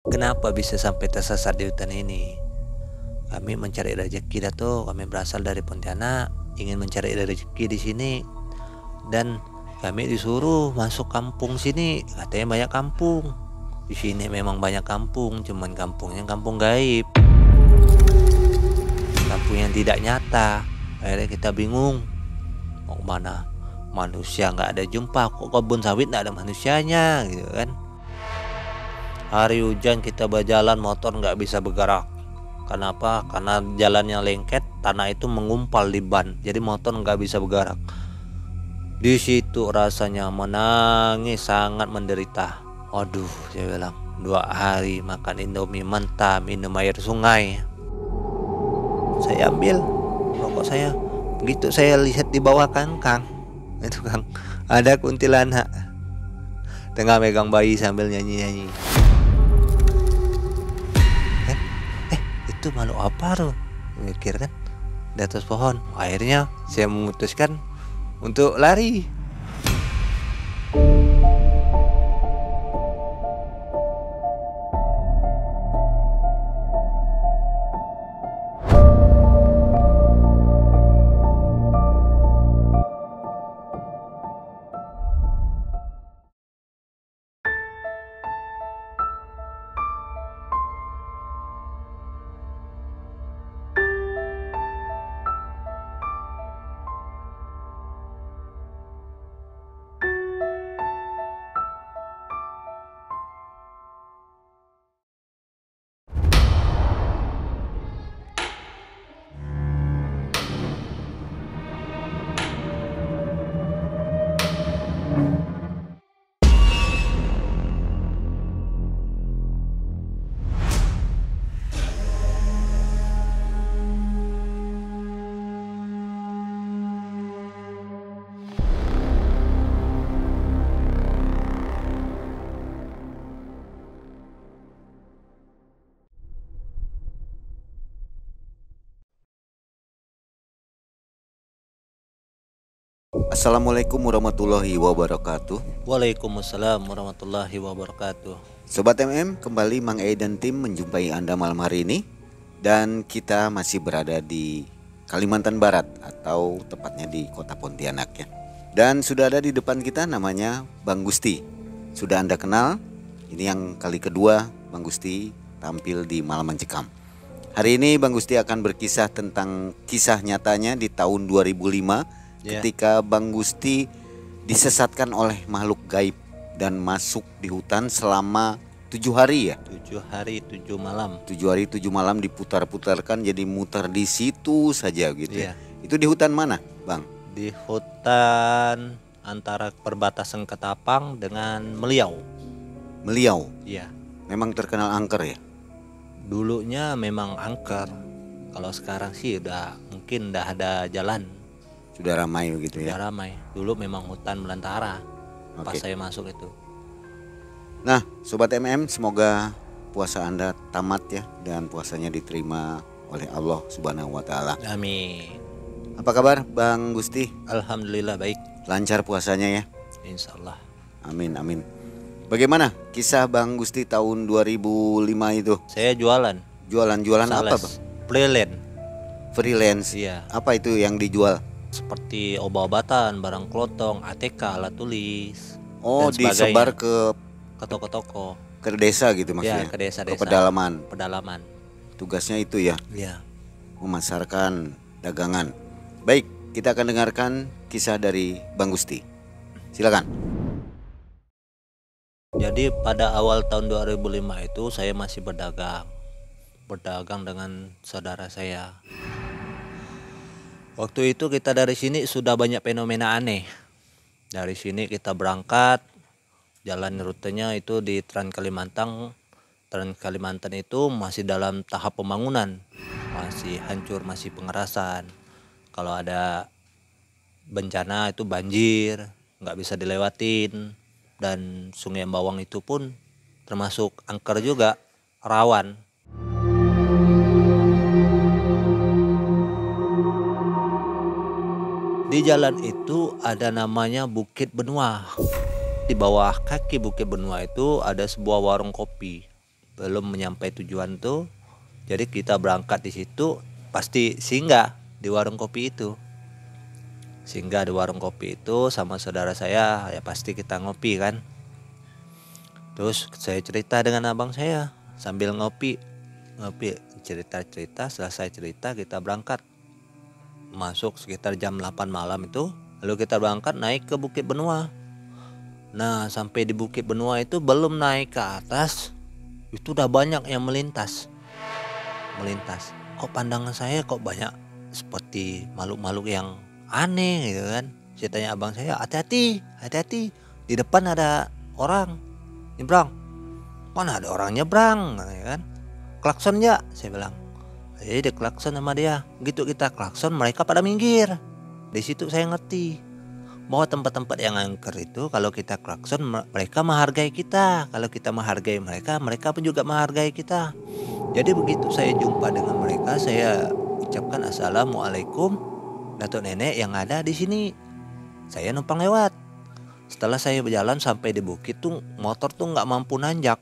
Kenapa bisa sampai tersesat di hutan ini? Kami mencari rezeki Dato. Kami berasal dari Pontianak, ingin mencari rezeki di sini dan kami disuruh masuk kampung sini. Katanya banyak kampung. Di sini memang banyak kampung, cuman kampungnya kampung gaib. Kampung yang tidak nyata. Akhirnya kita bingung mau kemana. Manusia nggak ada jumpa, kok kebun sawit nggak ada manusianya gitu kan. Hari hujan kita berjalan, motor nggak bisa bergerak. Kenapa? Karena jalannya lengket, tanah itu mengumpal di ban, jadi motor nggak bisa bergerak. Di situ rasanya menangis, sangat menderita. Waduh, saya bilang 2 hari makan indomie mentah, minum air sungai. Saya ambil rokok saya, begitu saya lihat di bawah kangkang, itu Kang, ada kuntilanak tengah megang bayi sambil nyanyi-nyanyi. Itu makhluk apa tuh, mikir kan, di atas pohon. Akhirnya saya memutuskan untuk lari. Assalamualaikum warahmatullahi wabarakatuh. Waalaikumsalam warahmatullahi wabarakatuh. Sobat MM, kembali Mang E dan tim menjumpai Anda malam hari ini. Dan kita masih berada di Kalimantan Barat, atau tepatnya di kota Pontianak ya. Dan sudah ada di depan kita, namanya Bang Gusti. Sudah Anda kenal, ini yang kali kedua Bang Gusti tampil di Malam Mencekam. Hari ini Bang Gusti akan berkisah tentang kisah nyatanya di tahun 2005 ketika Bang Gusti disesatkan oleh makhluk gaib dan masuk di hutan selama 7 hari ya. 7 hari 7 malam. 7 hari 7 malam diputar-putarkan, jadi muter di situ saja gitu ya. Iya. Itu di hutan mana, Bang? Di hutan antara perbatasan Ketapang dengan Meliau. Meliau. Iya. Memang terkenal angker ya. Dulunya memang angker. Kalau sekarang sih mungkin udah ada jalan. Sudah ramai begitu ya. Sudah ramai. Dulu memang hutan belantara. Pas Oke. saya masuk itu. Nah, Sobat MM, semoga puasa Anda tamat ya, dan puasanya diterima oleh Allah Subhanahu wa Ta'ala. Amin. Apa kabar Bang Gusti? Alhamdulillah baik. Lancar puasanya ya. Insya Allah. Amin amin. Bagaimana kisah Bang Gusti tahun 2005 itu? Saya jualan. Jualan apa, Bang? Freelance. Freelance. Iya. Apa itu yang dijual? Seperti obat-obatan, barang kelotong, ATK, alat tulis. Oh, dan sebagainya. disebar ke toko-toko. desa gitu maksudnya? Ya, ke desa-desa. Ke pedalaman. Pedalaman. Tugasnya itu ya? Iya. Memasarkan dagangan. Baik, kita akan dengarkan kisah dari Bang Gusti. Silakan. Jadi pada awal tahun 2005 itu saya masih berdagang dengan saudara saya. Waktu itu kita dari sini sudah banyak fenomena aneh. Dari sini kita berangkat, jalan rutenya itu di Trans Kalimantan. Trans Kalimantan itu masih dalam tahap pembangunan, masih hancur, masih pengerasan. Kalau ada bencana itu banjir, nggak bisa dilewatin. Dan Sungai Bawang itu pun termasuk angker juga, rawan. Di jalan itu ada namanya Bukit Benua. Di bawah kaki Bukit Benua itu ada sebuah warung kopi. belum menyampai tujuan tuh. Jadi kita berangkat di situ pasti singgah di warung kopi itu. Singgah di warung kopi itu sama saudara saya, ya pasti kita ngopi kan. Terus saya cerita dengan abang saya sambil ngopi cerita-cerita. Selesai cerita kita berangkat. Masuk sekitar jam 8 malam itu. Lalu kita berangkat naik ke Bukit Benua. Nah sampai di Bukit Benua itu belum naik ke atas, itu udah banyak yang melintas. Kok pandangan saya kok banyak seperti makhluk-makhluk yang aneh gitu kan. Saya tanya abang saya, hati-hati di depan ada orang nyebrang. Mana ada orang nyebrang ya kan. Klakson ya, saya bilang. Jadi klakson sama dia. Gitu kita klakson, mereka pada minggir. Di situ saya ngerti bahwa tempat-tempat yang angker itu kalau kita klakson mereka menghargai kita. Kalau kita menghargai mereka, mereka pun juga menghargai kita. Jadi begitu saya jumpa dengan mereka, saya ucapkan assalamualaikum datuk nenek yang ada di sini. Saya numpang lewat. Setelah saya berjalan sampai di bukit tuh motor tuh nggak mampu nanjak.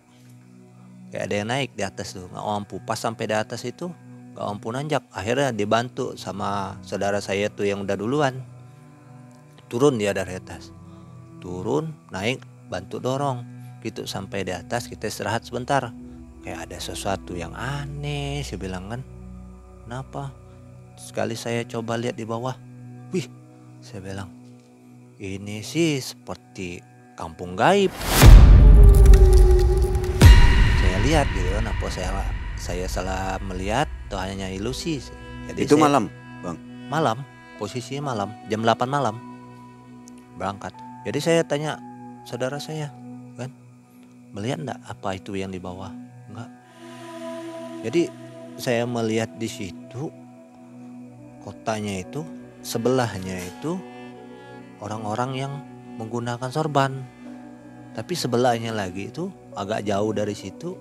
Kayak ada yang naik di atas tuh, nggak mampu. Pas sampai di atas itu nggak mampu nanjak. Akhirnya dibantu sama saudara saya tuh yang udah duluan. Turun dia dari atas. Turun, naik, bantu dorong. Gitu sampai di atas kita istirahat sebentar. Kayak ada sesuatu yang aneh, saya bilang kan. Kenapa? Sekali saya coba lihat di bawah. Wih, saya bilang. Ini sih seperti kampung gaib. Saya lihat gitu kan, apa saya salah melihat atau hanya ilusi. Jadi itu malam, Bang. Malam, posisinya malam, jam 8 malam. Berangkat. Jadi saya tanya saudara saya, kan, melihat enggak apa itu yang di bawah? Enggak. Jadi saya melihat di situ kotanya itu, sebelahnya itu orang-orang yang menggunakan sorban. Tapi sebelahnya lagi itu agak jauh dari situ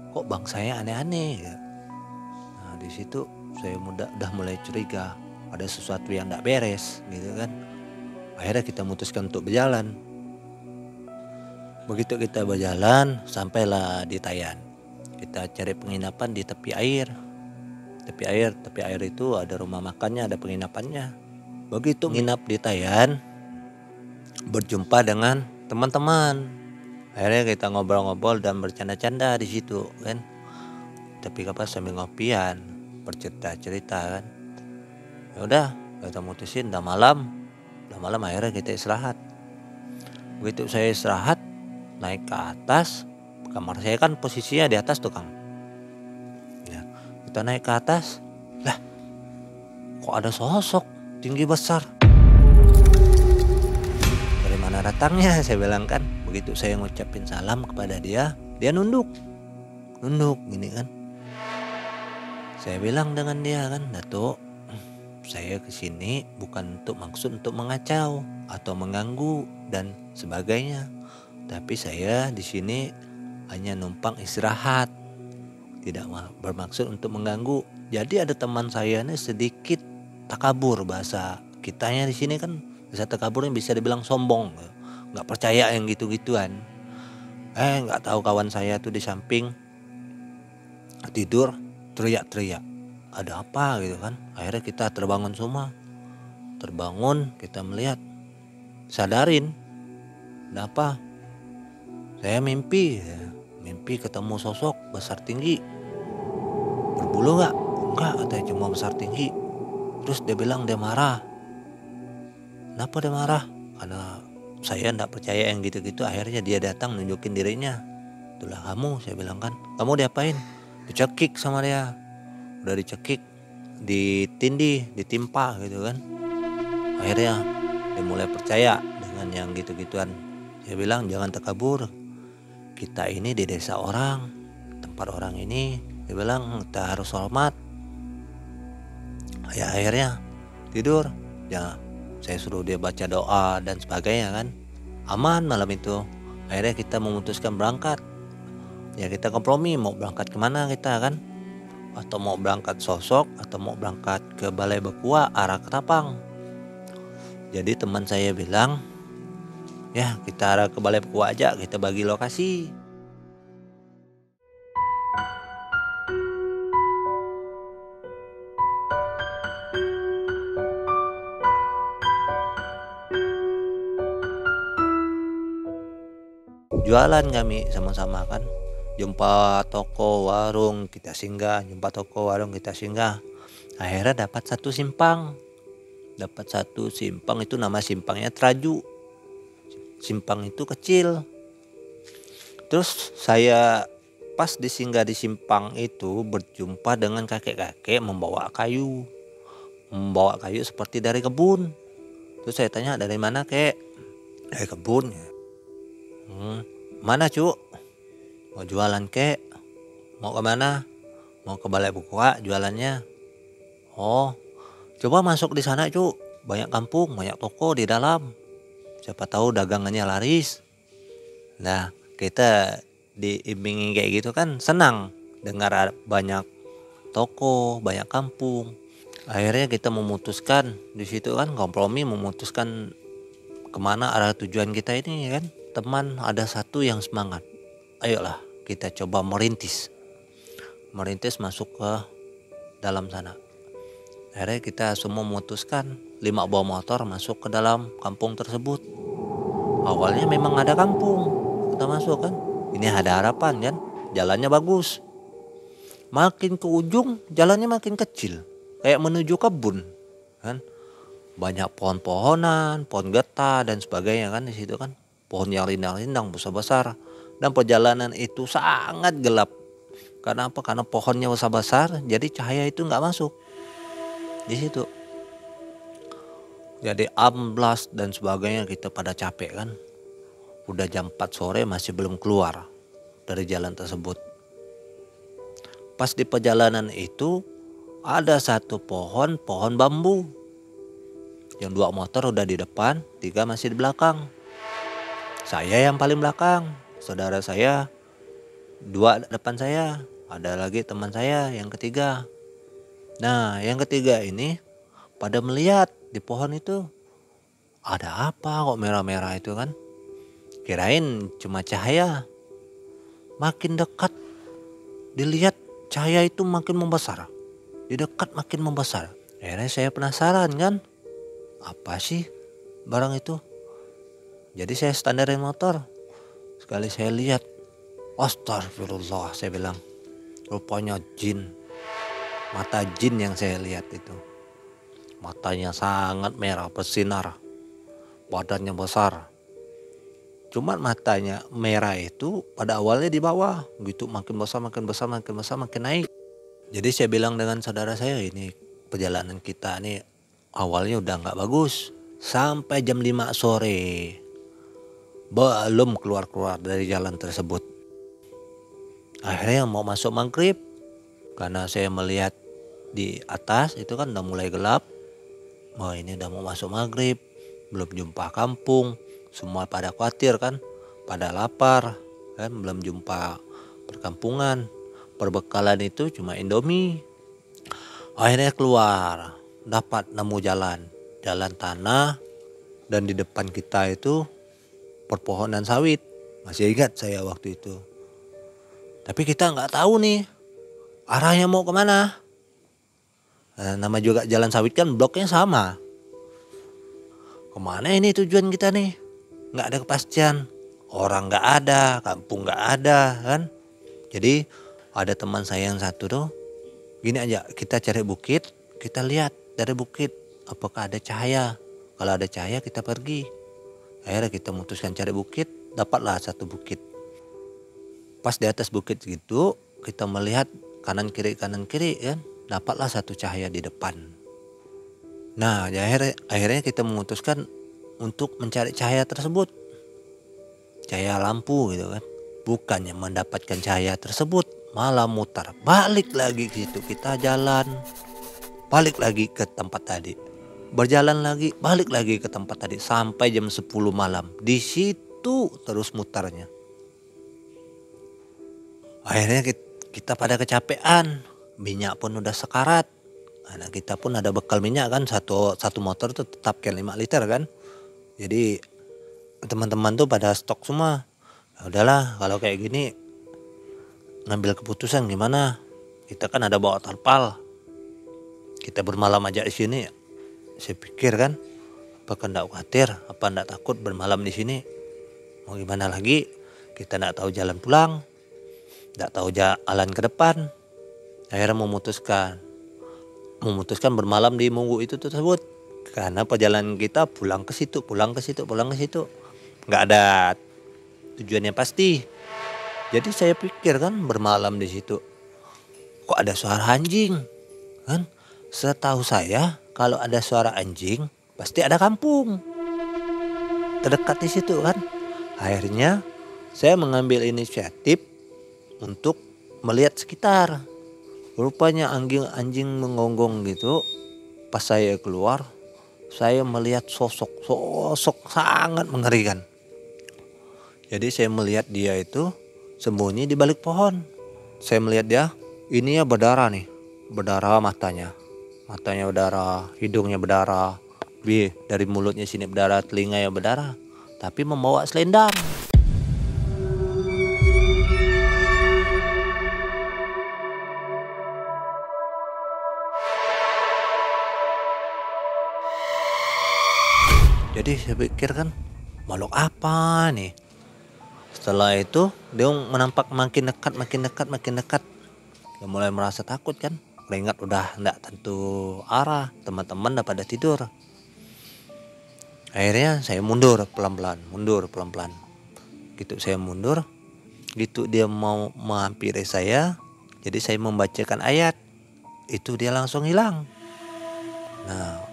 kok bang saya aneh-aneh ya. Nah di situ saya udah mulai curiga ada sesuatu yang tidak beres gitu kan. Akhirnya kita memutuskan untuk berjalan. Begitu kita berjalan sampailah di Tayan. Kita cari penginapan di tepi air. Tepi air itu ada rumah makannya, ada penginapannya. Begitu nginap di Tayan, berjumpa dengan teman-teman. Akhirnya kita ngobrol-ngobrol dan bercanda-canda di situ kan. Tapi sambil ngopian, bercerita-cerita kan. Ya udah, kita mutusin udah malam akhirnya kita istirahat. Begitu saya istirahat, naik ke atas, kamar saya kan posisinya di atas tuh Kang. Ya, kita naik ke atas, lah kok ada sosok tinggi besar. Dari mana datangnya saya bilang kan. Begitu saya ngucapin salam kepada dia nunduk gini kan. Saya bilang dengan dia kan, Datuk, saya kesini bukan untuk maksud untuk mengacau atau mengganggu dan sebagainya. Tapi saya di sini hanya numpang istirahat, tidak bermaksud untuk mengganggu. Jadi ada teman saya nih sedikit takabur, bahasa kitanya di sini kan bahasa takaburnya bisa dibilang sombong, nggak percaya yang gitu-gituan. Nggak tahu kawan saya tuh di samping tidur teriak-teriak. Ada apa gitu kan. Akhirnya kita terbangun semua. Terbangun, kita melihat, sadarin, ada apa? Saya mimpi ketemu sosok besar tinggi. Berbulu gak? Enggak, katanya cuma besar tinggi. Terus dia bilang dia marah. Kenapa dia marah? Karena saya enggak percaya yang gitu-gitu. Akhirnya dia datang nunjukin dirinya. Itulah kamu, saya bilang kan. Kamu diapain? Dicekik sama dia. Udah dicekik, ditindih, ditimpa gitu kan. Akhirnya dia mulai percaya dengan yang gitu-gituan. Saya bilang jangan takabur. Kita ini di desa orang, tempat orang ini. Dia bilang kita harus hormat. Ya akhirnya tidur. Ya saya suruh dia baca doa dan sebagainya kan. Aman malam itu. Akhirnya kita memutuskan berangkat. Ya kita kompromi mau berangkat kemana kita kan. Atau mau berangkat Sosok atau mau berangkat ke Balai Bekua arah Ketapang. Jadi teman saya bilang, ya kita arah ke Balai Bekua aja, kita bagi lokasi. jualan kami sama-sama kan. Jumpa toko warung kita singgah, jumpa toko warung kita singgah. Akhirnya dapat satu simpang. Itu nama simpangnya Traju. Simpang itu kecil. Terus saya pas disinggah di simpang itu berjumpa dengan kakek-kakek membawa kayu seperti dari kebun. Terus saya tanya, dari mana kek? Dari kebun. Mana cu? Mau jualan kek? Mau kemana? Mau ke Balai Bukua jualannya. Oh, coba masuk di sana cu. Banyak kampung, banyak toko di dalam. Siapa tahu dagangannya laris. Nah, kita diiming kayak gitu kan senang dengar banyak toko, banyak kampung. Akhirnya kita memutuskan di situ kan, kompromi memutuskan kemana arah tujuan kita ini kan. Teman ada satu yang semangat, ayolah kita coba merintis masuk ke dalam sana. Akhirnya kita semua memutuskan 5 bawa motor masuk ke dalam kampung tersebut. Awalnya memang ada kampung, kita masuk kan, ini ada harapan kan, jalannya bagus. Makin ke ujung jalannya makin kecil, kayak menuju kebun kan. Banyak pohon-pohonan, pohon getah dan sebagainya kan di situ kan. Pohon yang rindang-rindang besar-besar, dan perjalanan itu sangat gelap. Karena apa? Karena pohonnya besar-besar, jadi cahaya itu nggak masuk di situ. Jadi amblas dan sebagainya, kita pada capek kan. Udah jam 4 sore masih belum keluar dari jalan tersebut. Pas di perjalanan itu ada satu pohon bambu. Yang 2 motor udah di depan, 3 masih di belakang. Saya yang paling belakang, saudara saya 2 depan saya, ada lagi teman saya yang ketiga. Nah, yang ketiga ini pada melihat di pohon itu ada apa kok merah-merah itu kan. Kirain cuma cahaya. Makin dekat dilihat cahaya itu makin membesar. Didekat makin membesar. Akhirnya saya penasaran kan, apa sih barang itu? Jadi saya standarin motor. Sekali saya lihat, astagfirullah, saya bilang, rupanya jin. Mata jin yang saya lihat itu. Matanya sangat merah bersinar. Badannya besar. Cuman matanya merah itu pada awalnya di bawah. Gitu makin besar, makin naik. Jadi saya bilang dengan saudara saya, ini perjalanan kita nih awalnya udah gak bagus. Sampai jam 5 sore. Belum keluar dari jalan tersebut. Akhirnya mau masuk maghrib, karena saya melihat di atas itu kan udah mulai gelap. Oh, ini udah mau masuk maghrib, belum jumpa kampung. Semua pada khawatir kan, pada lapar kan, belum jumpa perkampungan. Perbekalan itu cuma Indomie. Akhirnya keluar, dapat nemu jalan tanah, dan di depan kita itu perpohonan sawit. Masih ingat saya waktu itu. Tapi kita nggak tahu nih arahnya mau kemana. Nama juga jalan sawit kan bloknya sama. Kemana ini tujuan kita nih? Nggak ada kepastian. Orang nggak ada, kampung nggak ada kan. Jadi ada teman saya yang satu tuh, gini aja, kita cari bukit, kita lihat dari bukit apakah ada cahaya. Kalau ada cahaya kita pergi. Akhirnya kita memutuskan cari bukit, dapatlah satu bukit. Pas di atas bukit gitu, kita melihat kanan kiri kan, dapatlah satu cahaya di depan. Nah, akhirnya kita memutuskan untuk mencari cahaya tersebut. Cahaya lampu gitu kan. Bukannya mendapatkan cahaya tersebut, malah mutar. Balik lagi ke situ, kita jalan. Balik lagi ke tempat tadi. Berjalan lagi, balik lagi ke tempat tadi sampai jam 10 malam. Di situ terus mutarnya. Akhirnya kita pada kecapean. Minyak pun udah sekarat. Nah, kita pun ada bekal minyak kan, satu motor tuh tetap kan 5 liter kan. Jadi teman-teman tuh pada stok semua. Nah, udahlah kalau kayak gini ngambil keputusan gimana? Kita kan ada bawa terpal. Kita bermalam aja di sini. Saya pikir kan, apakah enggak khawatir, apa enggak takut bermalam di sini? Mau gimana lagi? Kita nggak tahu jalan pulang, nggak tahu jalan ke depan. Akhirnya memutuskan bermalam di Munggu itu tersebut. Karena perjalanan kita pulang ke situ, nggak ada tujuannya pasti. Jadi saya pikir kan bermalam di situ, kok ada suara anjing, kan? Setahu saya kalau ada suara anjing pasti ada kampung terdekat di situ kan. Akhirnya saya mengambil inisiatif untuk melihat sekitar. Rupanya anjing menggonggong gitu. Pas saya keluar, saya melihat sosok sangat mengerikan. Jadi saya melihat dia itu sembunyi di balik pohon. Saya melihat dia, ini ya berdarah nih. Berdarah matanya berdarah, hidungnya berdarah, dari mulutnya sini berdarah, telinganya berdarah. Tapi membawa selendang. Jadi saya pikir kan, makhluk apa nih? Setelah itu dia menampak makin dekat. Dia mulai merasa takut kan. Ingat udah enggak tentu arah, teman-teman udah pada tidur. Akhirnya saya mundur pelan-pelan. Gitu saya mundur, gitu dia mau menghampiri saya. Jadi saya membacakan ayat, itu dia langsung hilang. Nah,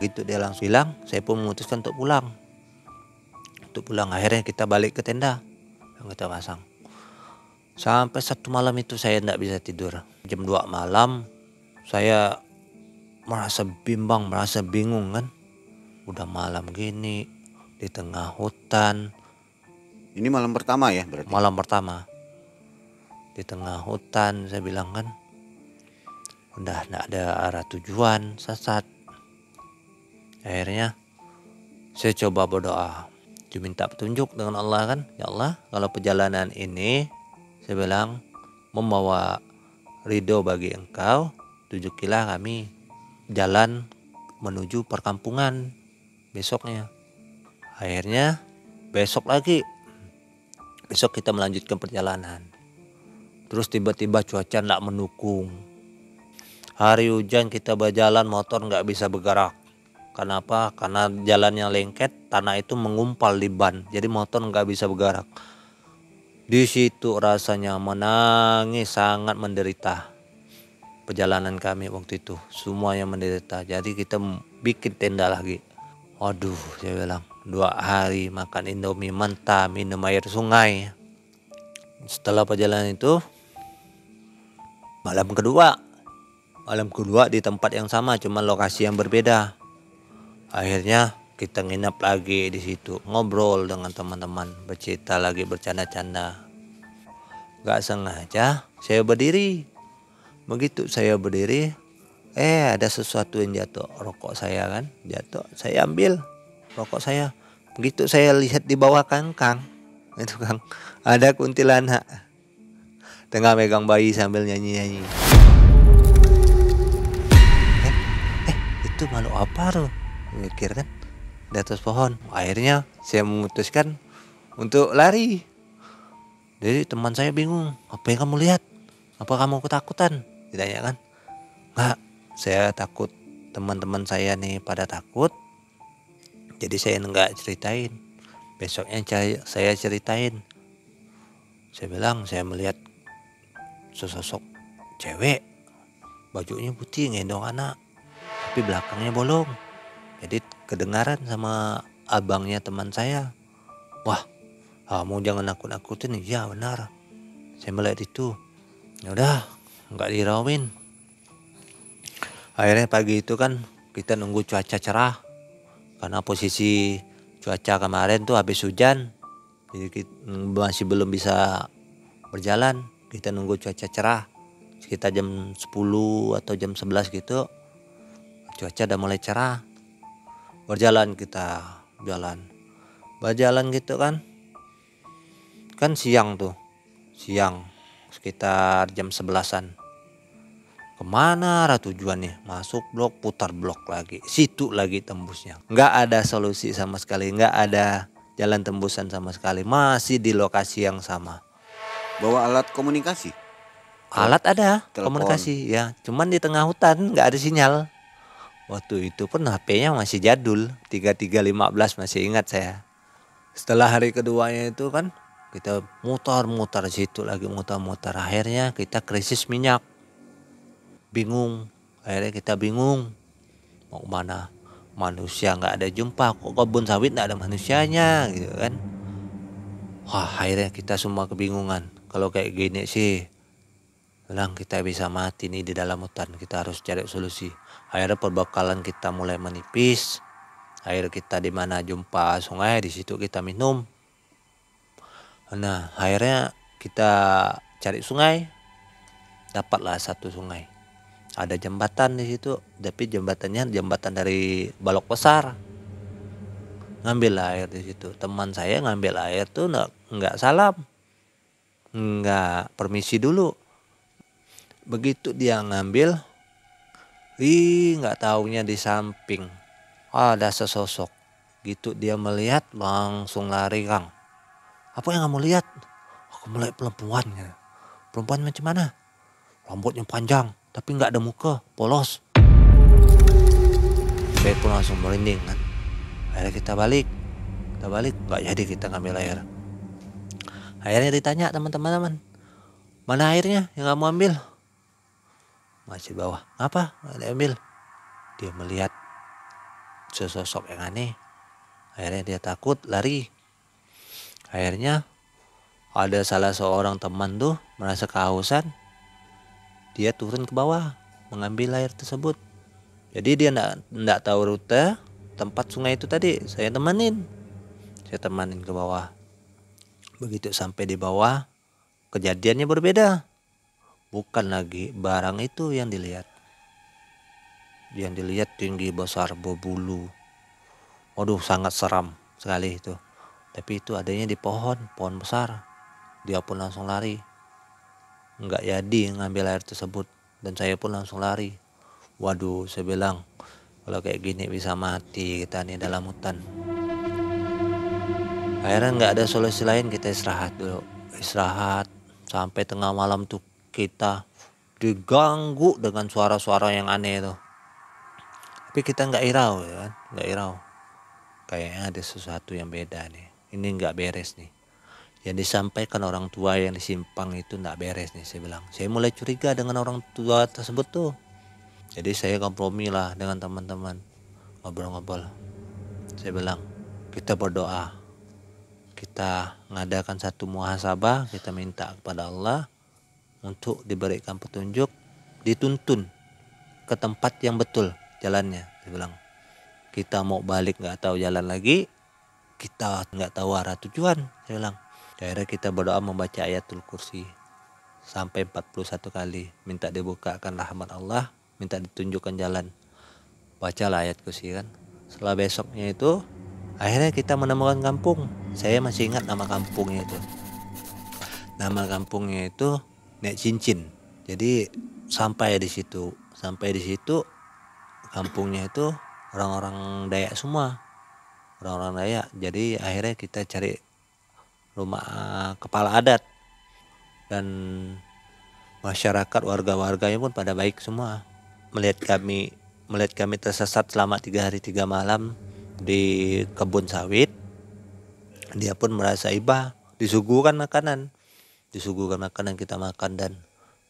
gitu dia langsung hilang, saya pun memutuskan untuk pulang. Akhirnya kita balik ke tenda yang kita pasang. Sampai satu malam itu saya tidak bisa tidur. Jam 2 malam saya merasa bimbang, merasa bingung kan. Udah malam gini di tengah hutan. Ini malam pertama ya berarti? Malam pertama. Di tengah hutan saya bilang kan, udah tidak ada arah tujuan, sesat. Akhirnya saya coba berdoa, minta petunjuk dengan Allah kan. Ya Allah, kalau perjalanan ini saya bilang membawa ridho bagi Engkau, tunjukilah kami jalan menuju perkampungan besoknya. Akhirnya besok kita melanjutkan perjalanan. Terus tiba-tiba cuaca tidak mendukung. Hari hujan kita berjalan, motor nggak bisa bergerak. Kenapa? Karena jalannya lengket, tanah itu mengumpal di ban, jadi motor nggak bisa bergerak. Di situ rasanya menangis, sangat menderita. Perjalanan kami waktu itu semuanya menderita. Jadi kita bikin tenda lagi. Waduh, saya bilang 2 hari makan indomie mentah, minum air sungai. Setelah perjalanan itu, malam kedua di tempat yang sama, cuma lokasi yang berbeda. Akhirnya kita nginap lagi di situ, ngobrol dengan teman-teman, bercerita lagi, bercanda-canda. Gak sengaja saya berdiri. Begitu saya berdiri, ada sesuatu yang jatuh, rokok saya kan jatuh. Saya ambil rokok saya. Begitu saya lihat di bawah Kang, itu Kang, ada kuntilanak tengah megang bayi sambil nyanyi-nyanyi. Itu makhluk apa tuh? Mikir kan, di atas pohon. Akhirnya saya memutuskan untuk lari. Jadi teman saya bingung, apa yang kamu lihat? Apa kamu ketakutan? Ditanya kan. Enggak, saya takut. Teman-teman saya nih pada takut. Jadi saya enggak ceritain. Besoknya saya ceritain. Saya bilang saya melihat sesosok cewek, bajunya putih ngendong anak, tapi belakangnya bolong. Jadi kedengaran sama abangnya teman saya. Wah, kamu jangan nakut-nakutin. Iya benar, saya melihat itu. Ya udah, nggak dirauin. Akhirnya pagi itu kan kita nunggu cuaca cerah, karena posisi cuaca kemarin tuh habis hujan, jadi kita masih belum bisa berjalan. Kita nunggu cuaca cerah sekitar jam 10 atau jam 11 gitu, cuaca udah mulai cerah. Berjalan gitu kan siang sekitar jam 11-an. Kemana arah tujuannya? Masuk blok, putar blok lagi, situ lagi tembusnya. Nggak ada solusi sama sekali, nggak ada jalan tembusan sama sekali, masih di lokasi yang sama. Bawa alat komunikasi? Alat ada, Telepon. komunikasi ya, cuman di tengah hutan nggak ada sinyal. Waktu itu pun HP-nya masih jadul, 3315 masih ingat saya. Setelah hari keduanya itu kan kita mutar-mutar situ lagi, mutar-mutar. Akhirnya kita krisis minyak. Bingung. Akhirnya kita bingung mau kemana. Manusia nggak ada jumpa, kok kebun sawit nggak ada manusianya gitu kan. Wah, akhirnya kita semua kebingungan. Kalau kayak gini sih, bilang kita bisa mati nih di dalam hutan. Kita harus cari solusi. Akhirnya perbekalan kita mulai menipis. Air kita di mana jumpa sungai, di situ kita minum. Nah, akhirnya kita cari sungai, dapatlah satu sungai. Ada jembatan di situ, tapi jembatannya jembatan dari balok besar. Ngambil air di situ. Teman saya ngambil air tuh nggak salam, nggak permisi dulu. Begitu dia ngambil, nggak taunya di samping ada sesosok. Gitu dia melihat langsung lari, Kang. Apa yang kamu lihat? Aku melihat perempuan. Perempuan macam mana? Rambutnya panjang, tapi nggak ada muka, polos. Saya pun langsung merinding kan. Akhirnya kita balik, nggak jadi kita ngambil air. Akhirnya ditanya teman-teman, mana airnya yang kamu ambil? Masih bawah. Apa? Nggak diambil. Dia melihat sesosok yang aneh. Akhirnya dia takut, lari. Akhirnya ada salah seorang teman tuh merasa kehausan. Dia turun ke bawah mengambil air tersebut. Jadi dia enggak tahu rute tempat sungai itu tadi. Saya temanin ke bawah. Begitu sampai di bawah, kejadiannya berbeda. Bukan lagi barang itu yang dilihat. Yang dilihat tinggi, besar, berbulu. Waduh, sangat seram sekali itu. Tapi itu adanya di pohon besar. Dia pun langsung lari. Nggak jadi ngambil air tersebut. Dan saya pun langsung lari. Waduh, saya bilang, kalau kayak gini bisa mati kita nih dalam hutan. Akhirnya nggak ada solusi lain, kita istirahat dulu. Istirahat sampai tengah malam tuh kita diganggu dengan suara-suara yang aneh itu. Tapi kita nggak irau ya kan, nggak irau. Kayaknya ada sesuatu yang beda nih. Ini nggak beres nih. Yang disampaikan orang tua yang di simpang itu nggak beres nih, saya bilang. Saya mulai curiga dengan orang tua tersebut tuh. Jadi saya kompromi lah dengan teman-teman, ngobrol-ngobrol. Saya bilang, kita berdoa. Kita ngadakan satu muhasabah, kita minta kepada Allah untuk diberikan petunjuk, dituntun ke tempat yang betul jalannya. Saya bilang, kita mau balik nggak tahu jalan lagi, kita nggak tahu arah tujuan. Saya bilang, akhirnya kita berdoa membaca ayatul kursi sampai 41 kali, minta dibukakan rahmat Allah, minta ditunjukkan jalan. Bacalah ayat kursi kan. Setelah besoknya itu akhirnya kita menemukan kampung. Saya masih ingat nama kampungnya itu. Nama kampungnya itu Nek Cincin. Jadi sampai di situ kampungnya itu orang-orang Dayak semua. Orang-orang Dayak. Jadi akhirnya kita cari rumah kepala adat. Dan masyarakat, warga-warganya pun pada baik semua. Melihat kami tersesat selama 3 hari 3 malam di kebun sawit, dia pun merasa iba. Disuguhkan makanan kita makan, dan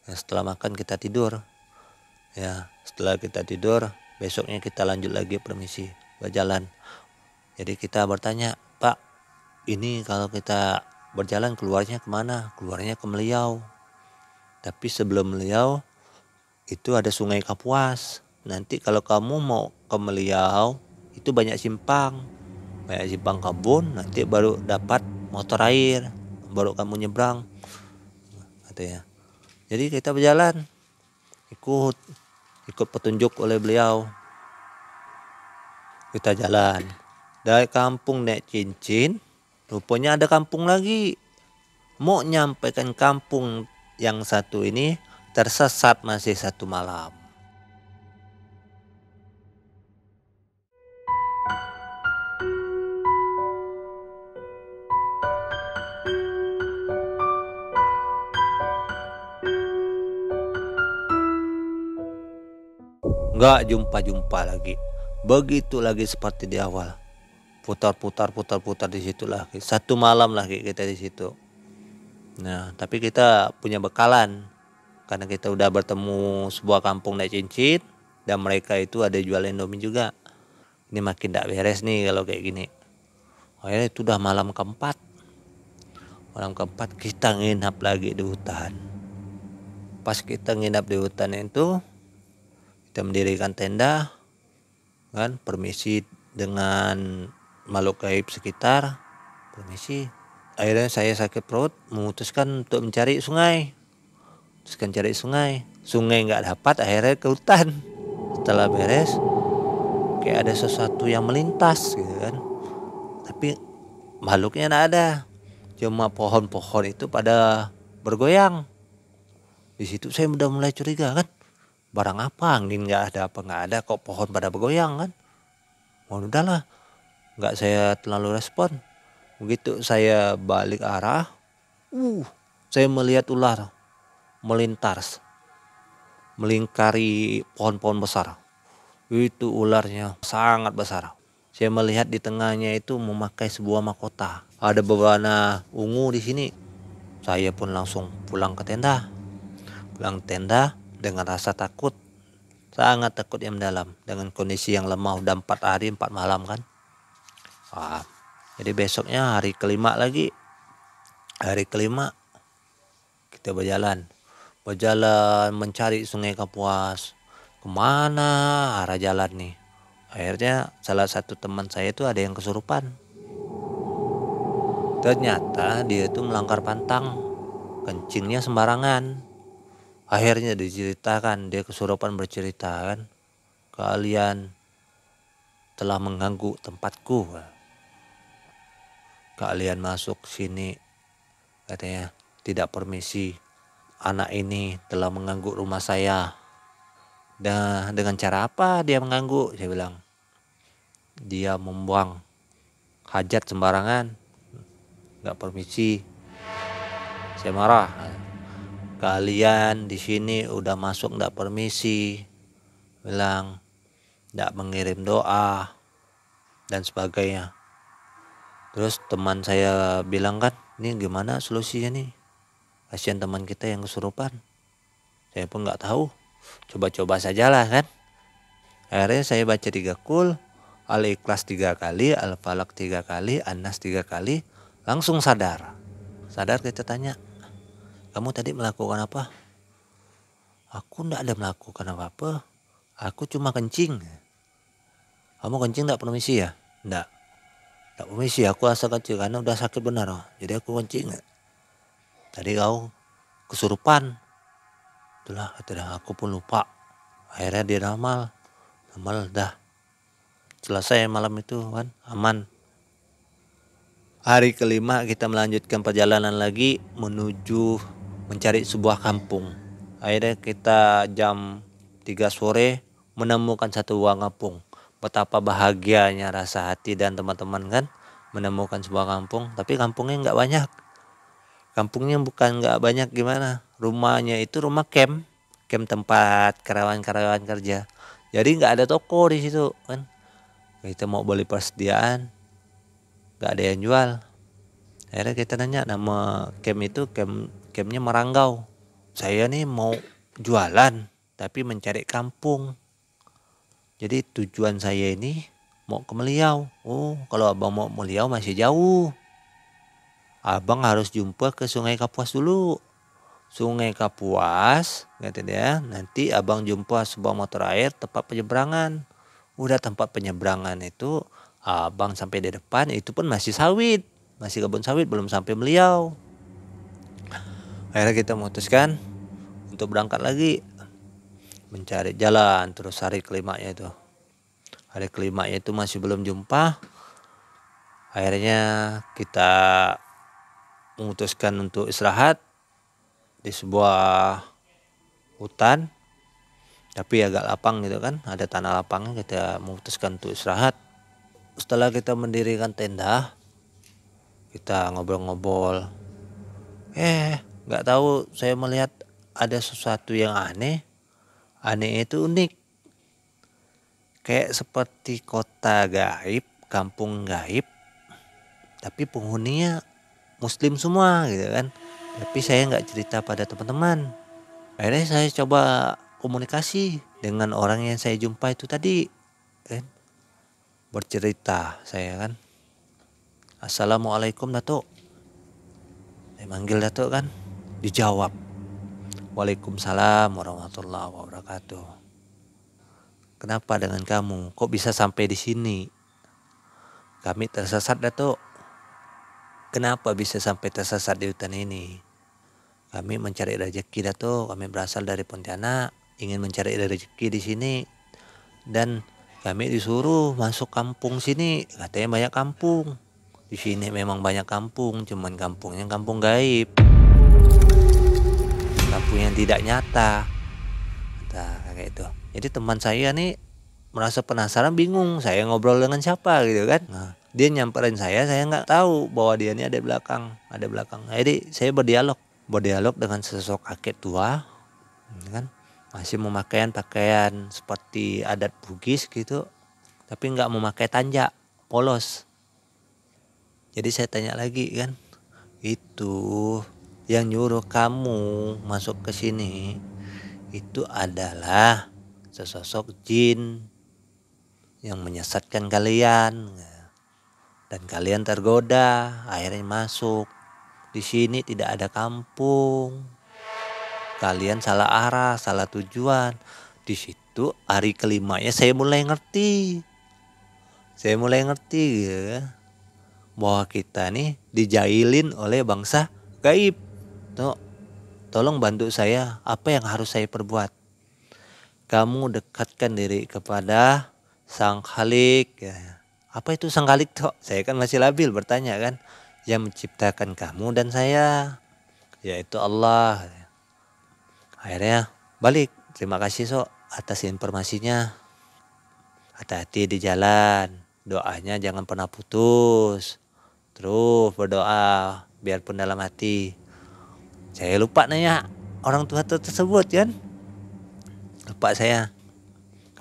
setelah makan kita tidur. Ya, setelah kita tidur, besoknya kita lanjut lagi permisi berjalan. Jadi kita bertanya, Pak, ini kalau kita berjalan keluarnya kemana? Keluarnya ke Meliau. Tapi sebelum Meliau itu ada Sungai Kapuas. Nanti kalau kamu mau ke Meliau itu banyak simpang kebun, nanti baru dapat motor air, baru kamu nyebrang, katanya. Jadi kita berjalan, ikut petunjuk oleh beliau. Kita jalan dari kampung Nek Cincin, rupanya ada kampung lagi. Mau nyampaikan kampung yang satu ini tersesat masih 1 malam. nggak jumpa lagi. Begitu lagi seperti di awal, putar di situ lagi. 1 malam lagi kita di situ. Nah, tapi kita punya bekalan karena kita udah bertemu sebuah kampung naik cincin dan mereka itu ada jual Indomie juga. Ini makin tidak beres nih kalau kayak gini. Akhirnya itu udah malam keempat. Malam keempat kita nginap lagi di hutan. Pas kita nginap di hutan itu, kita mendirikan tenda, kan, permisi dengan makhluk gaib sekitar, permisi. Akhirnya saya sakit perut, memutuskan untuk mencari sungai. Sungai nggak dapat, akhirnya ke hutan. Setelah beres, kayak ada sesuatu yang melintas gitu kan, tapi makhluknya nggak ada, cuma pohon-pohon itu pada bergoyang. Di situ saya udah mulai curiga kan, barang apa, angin nggak ada, kok pohon pada bergoyang kan. Udahlah, nggak saya terlalu respon. Begitu saya balik arah, saya melihat ular melintas melingkari pohon-pohon besar. Itu ularnya sangat besar. Saya melihat di tengahnya itu memakai sebuah mahkota. Ada berwarna ungu di sini. Saya pun langsung pulang tenda dengan rasa takut. Sangat takut yang mendalam dengan kondisi yang lemah, udah 4 hari 4 malam kan. Jadi besoknya hari kelima lagi. Hari kelima kita berjalan mencari Sungai Kapuas. Kemana arah jalan nih? Akhirnya salah satu teman saya itu ada yang kesurupan. Ternyata dia itu melanggar pantang, kencingnya sembarangan. Akhirnya diceritakan, dia kesurupan bercerita kan, kalian telah mengganggu tempatku. Kalian masuk sini, katanya, tidak permisi. Anak ini telah mengganggu rumah saya. Dan dengan cara apa dia mengganggu? Saya bilang, dia membuang hajat sembarangan, nggak permisi. Saya marah. Kalian di sini udah masuk nggak permisi, bilang nggak mengirim doa dan sebagainya. Terus teman saya bilang kan, ini gimana solusinya nih? Kasihan teman kita yang kesurupan. Saya pun nggak tahu. Coba-coba sajalah kan. Akhirnya saya baca 3 kul, Al-Ikhlas 3 kali, Al-Falaq 3 kali, An-Nas 3 kali, langsung sadar. Kita tanya, kamu tadi melakukan apa? Aku enggak ada melakukan apa-apa. Aku cuma kencing. Kamu kencing enggak permisi ya? Enggak permisi, aku asal kencing karena udah sakit benar. Jadi aku kencing. Tadi kau kesurupan. Itulah, aku pun lupa. Akhirnya dia ramal dah. Selesai malam itu kan, aman. Hari kelima kita melanjutkan perjalanan lagi menuju mencari sebuah kampung. Akhirnya kita jam 3 sore menemukan satu buah kampung. Betapa bahagianya rasa hati dan teman-teman kan menemukan sebuah kampung. Tapi kampungnya nggak banyak. Kampungnya bukan nggak banyak gimana. Rumahnya itu rumah camp tempat karyawan kerja. Jadi nggak ada toko di situ kan. Kita mau beli persediaan, nggak ada yang jual. Akhirnya kita nanya nama camp itu, campnya Maranggau. Saya nih mau jualan tapi mencari kampung. Jadi tujuan saya ini mau ke Meliau. Oh, kalau abang mau Meliau masih jauh. Abang harus jumpa ke Sungai Kapuas dulu. Sungai Kapuas, kata dia, nanti abang jumpa sebuah motor air tempat penyeberangan. Udah tempat penyeberangan itu, abang sampai di depan itu pun masih sawit, masih kebun sawit, belum sampai Meliau. Akhirnya kita memutuskan untuk berangkat lagi mencari jalan. Terus hari kelimanya itu masih belum jumpa. Akhirnya kita memutuskan untuk istirahat di sebuah hutan, tapi agak lapang gitu kan, ada tanah lapangnya. Kita memutuskan untuk istirahat. Setelah kita mendirikan tenda, kita ngobrol-ngobrol. Nggak tahu saya melihat ada sesuatu yang aneh itu unik. kayak seperti kota gaib, kampung gaib, tapi penghuninya muslim semua gitu kan. Tapi saya nggak cerita pada teman-teman. Akhirnya saya coba komunikasi dengan orang yang saya jumpa itu tadi kan. Bercerita saya kan, Assalamualaikum Datuk. Saya manggil Datuk kan, dijawab, Waalaikumsalam warahmatullahi wabarakatuh. Kenapa dengan kamu? Kok bisa sampai di sini? Kami tersesat Datuk. Kenapa bisa sampai tersesat di hutan ini? Kami mencari rezeki Datuk. Kami berasal dari Pontianak, ingin mencari rezeki di sini. Dan kami disuruh masuk kampung sini. Katanya banyak kampung. Di sini memang banyak kampung, cuman kampungnya kampung gaib. Kampung yang tidak nyata. Kata kayak itu. Jadi teman saya nih merasa penasaran, bingung saya ngobrol dengan siapa gitu kan. Nah, dia nyamperin saya nggak tahu bahwa dia ini ada belakang. Jadi saya berdialog dengan sosok kakek tua, kan, masih memakai pakaian seperti adat Bugis gitu, tapi nggak memakai tanjak, polos. Jadi saya tanya lagi kan, itu yang nyuruh kamu masuk ke sini itu adalah sesosok jin yang menyesatkan kalian dan kalian tergoda akhirnya masuk. Di sini tidak ada kampung. Kalian salah arah, salah tujuan. Di situ hari kelimanya saya mulai ngerti. Ya, bahwa kita nih dijailin oleh bangsa gaib. Tuh, tolong bantu saya, apa yang harus saya perbuat? Kamu dekatkan diri kepada Sang Khalik. Ya. Apa itu Sang Khalik toh? Saya kan masih labil bertanya kan. Yang menciptakan kamu dan saya, yaitu Allah. Akhirnya balik. Terima kasih Sok atas informasinya. Hati-hati di jalan. Doanya jangan pernah putus. Terus berdoa biarpun dalam hati. Saya lupa nanya orang tua tersebut kan. Lupa saya.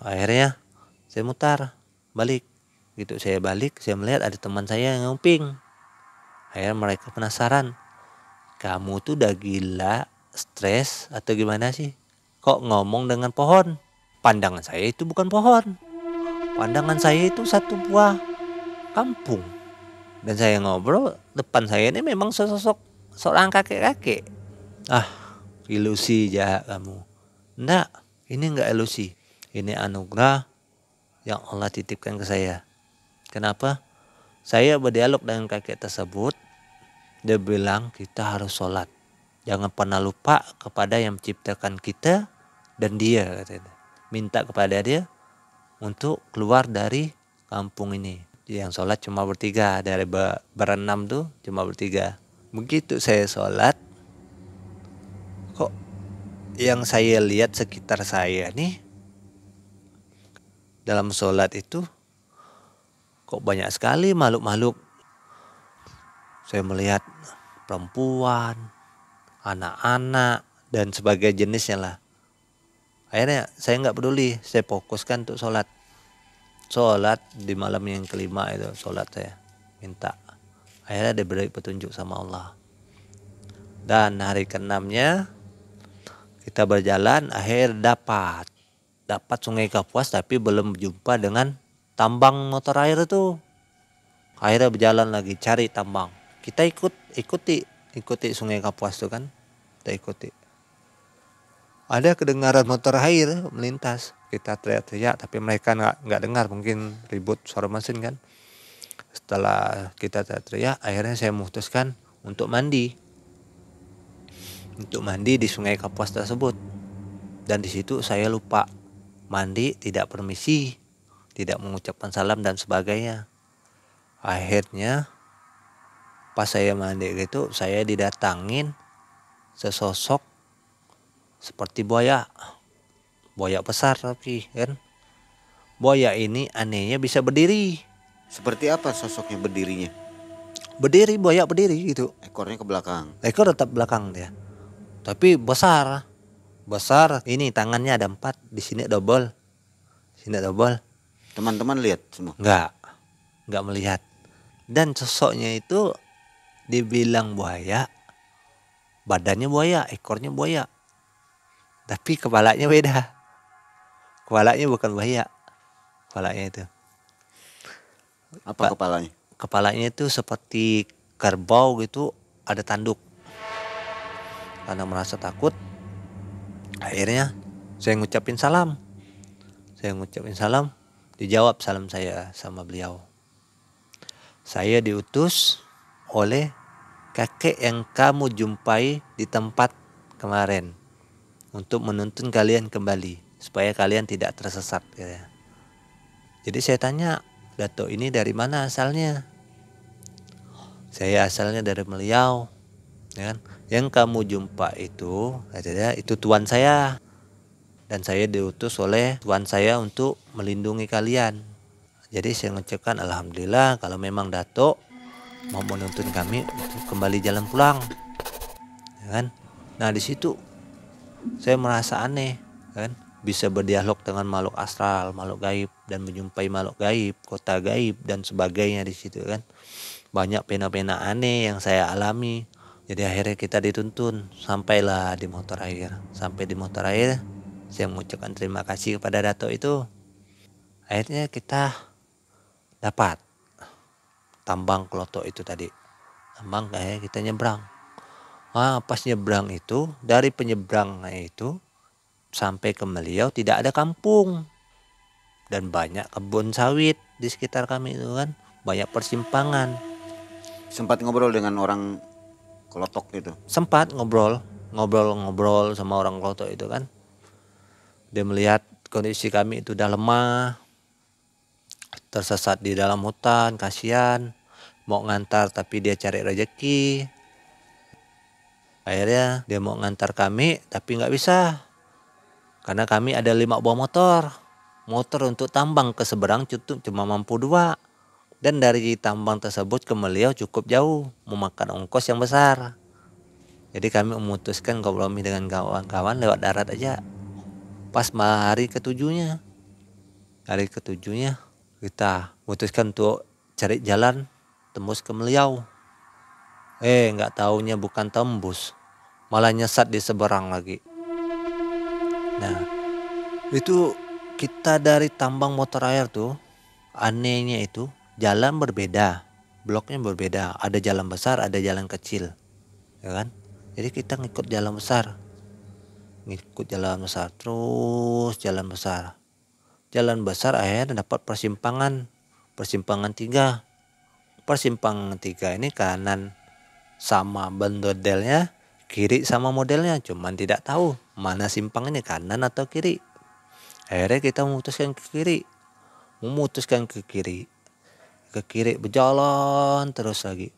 Akhirnya saya mutar balik. Gitu saya balik, saya melihat ada teman saya yang nguping. Akhirnya mereka penasaran. Kamu tuh udah gila, stres atau gimana sih? Kok ngomong dengan pohon? Pandangan saya itu bukan pohon. Pandangan saya itu satu buah kampung. Dan saya ngobrol, depan saya ini memang sosok seorang kakek-kakek. Ah, ilusi jahat kamu. Enggak, ini enggak ilusi. Ini anugerah yang Allah titipkan ke saya. Kenapa? Saya berdialog dengan kakek tersebut. Dia bilang kita harus sholat. Jangan pernah lupa kepada yang menciptakan kita dan dia. Katanya. Minta kepada dia untuk keluar dari kampung ini. Yang sholat cuma bertiga, dari berenam tuh cuma bertiga. Begitu saya sholat, kok yang saya lihat sekitar saya nih dalam sholat itu kok banyak sekali makhluk-makhluk. Saya melihat perempuan, anak-anak dan sebagainya jenisnya lah. Akhirnya saya nggak peduli, saya fokuskan untuk sholat. Sholat di malam yang kelima itu sholat saya minta. Akhirnya diberi petunjuk sama Allah. Dan hari ke-6-nya kita berjalan, akhir dapat Sungai Kapuas, tapi belum jumpa dengan tambang motor air itu. Akhirnya berjalan lagi cari tambang. Kita ikuti Sungai Kapuas itu kan. Kita ikuti. Ada kedengaran motor air melintas. Kita teriak-teriak tapi mereka nggak dengar, mungkin ribut suara mesin kan. Setelah kita teriak, akhirnya saya memutuskan untuk mandi di Sungai Kapuas tersebut. Dan di situ saya lupa mandi, tidak permisi, tidak mengucapkan salam dan sebagainya. Akhirnya pas saya mandi gitu, saya didatangin sesosok seperti buaya besar tapi kan. Buaya ini anehnya bisa berdiri. Seperti apa sosoknya berdirinya? Buaya berdiri gitu. Ekornya ke belakang. Ekor tetap belakang dia. Tapi besar. Ini tangannya ada 4, di sini double. Teman-teman lihat semua? Nggak melihat. Dan sosoknya itu dibilang buaya, badannya buaya, ekornya buaya. Tapi kepalanya beda. Kepalanya bukan buaya. Kepalanya itu. Apa kepalanya? Kepalanya itu seperti kerbau gitu, ada tanduk. Karena merasa takut, akhirnya saya ngucapin salam. Dijawab salam saya sama beliau. Saya diutus oleh kakek yang kamu jumpai di tempat kemarin untuk menuntun kalian kembali supaya kalian tidak tersesat. Jadi saya tanya, Dato ini dari mana asalnya? Saya asalnya dari Meliau. Ya kan? Yang kamu jumpa itu, katanya, itu tuan saya. Dan saya diutus oleh tuan saya untuk melindungi kalian. Jadi saya mengucapkan alhamdulillah kalau memang Dato mau menuntun kami untuk kembali jalan pulang. Ya kan? Nah di situ saya merasa aneh, kan? Bisa berdialog dengan makhluk astral, makhluk gaib, dan menjumpai makhluk gaib, kota gaib dan sebagainya di situ kan. Banyak pena-pena aneh yang saya alami. Jadi akhirnya kita dituntun sampailah di motor air. Sampai di motor air, saya mengucapkan terima kasih kepada Dato itu. Akhirnya kita dapat tambang kelotok itu tadi. Tambang kayak kita nyebrang. Pas nyebrang itu, dari penyebrangnya itu sampai ke Meliau tidak ada kampung. Dan banyak kebun sawit di sekitar kami itu kan. Banyak persimpangan. Sempat ngobrol dengan orang kelotok itu? Sempat ngobrol sama orang kelotok itu kan. Dia melihat kondisi kami itu udah lemah, tersesat di dalam hutan, kasihan, mau ngantar tapi dia cari rezeki. Akhirnya dia mau ngantar kami tapi nggak bisa, karena kami ada 5 buah motor untuk tambang ke seberang cuma mampu 2, dan dari tambang tersebut ke Meliau cukup jauh, memakan ongkos yang besar. Jadi kami memutuskan kompromi dengan kawan-kawan lewat darat aja. Pas hari ketujuhnya kita memutuskan untuk cari jalan tembus ke Meliau. Nggak taunya bukan tembus, malah nyesat di seberang lagi. Nah itu kita dari tambang motor air tuh, anehnya itu jalan berbeda, bloknya berbeda, ada jalan besar, ada jalan kecil, ya kan? Jadi kita ngikut jalan besar, terus jalan besar akhirnya dapat persimpangan 3. Persimpangan 3 ini kanan sama modelnya, kiri sama modelnya, cuman tidak tahu mana simpang ini kanan atau kiri. Akhirnya kita memutuskan ke kiri, berjalan terus lagi,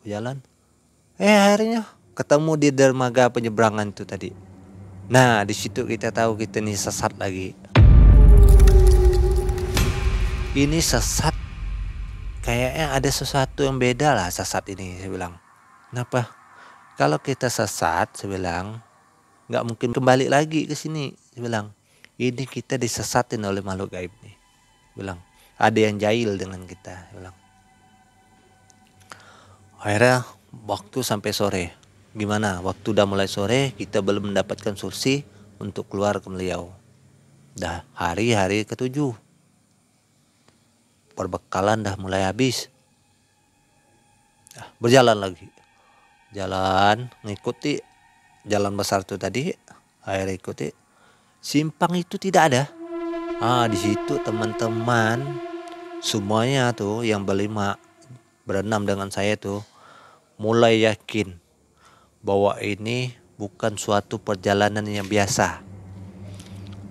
akhirnya ketemu di dermaga penyeberangan itu tadi. Nah di situ kita tahu kita nih sesat lagi. Ini sesat, kayaknya ada sesuatu yang beda lah sesat ini, saya bilang. Kenapa? Kalau kita sesat, saya bilang, nggak mungkin kembali lagi ke sini, saya bilang. Ini kita disesatin oleh makhluk gaib nih, bilang. Ada yang jahil dengan kita, bilang. Akhirnya waktu sampai sore. Gimana? Waktu udah mulai sore, kita belum mendapatkan kursi untuk keluar ke Meliau. Dah hari ke-7. Perbekalan dah mulai habis. Berjalan lagi. Ngikuti jalan besar itu tadi. Akhirnya ikuti. Simpang itu tidak ada. Di situ teman-teman semuanya tuh yang berenam dengan saya tuh mulai yakin bahwa ini bukan suatu perjalanan yang biasa,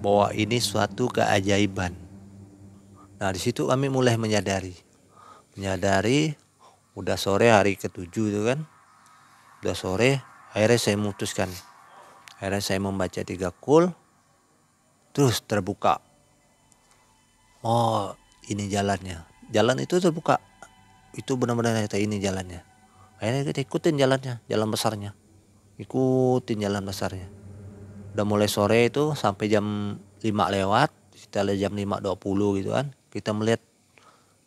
bahwa ini suatu keajaiban. Nah di situ kami mulai menyadari udah sore hari ke-7 itu kan, udah sore. Akhirnya saya memutuskan, saya membaca 3 kul, terus terbuka. Oh ini jalannya, jalan itu terbuka, itu benar-benar ini jalannya. Akhirnya kita ikutin jalannya, jalan besarnya. Udah mulai sore itu sampai jam 5 lewat, kita lihat jam 5.20 gitu kan. Kita melihat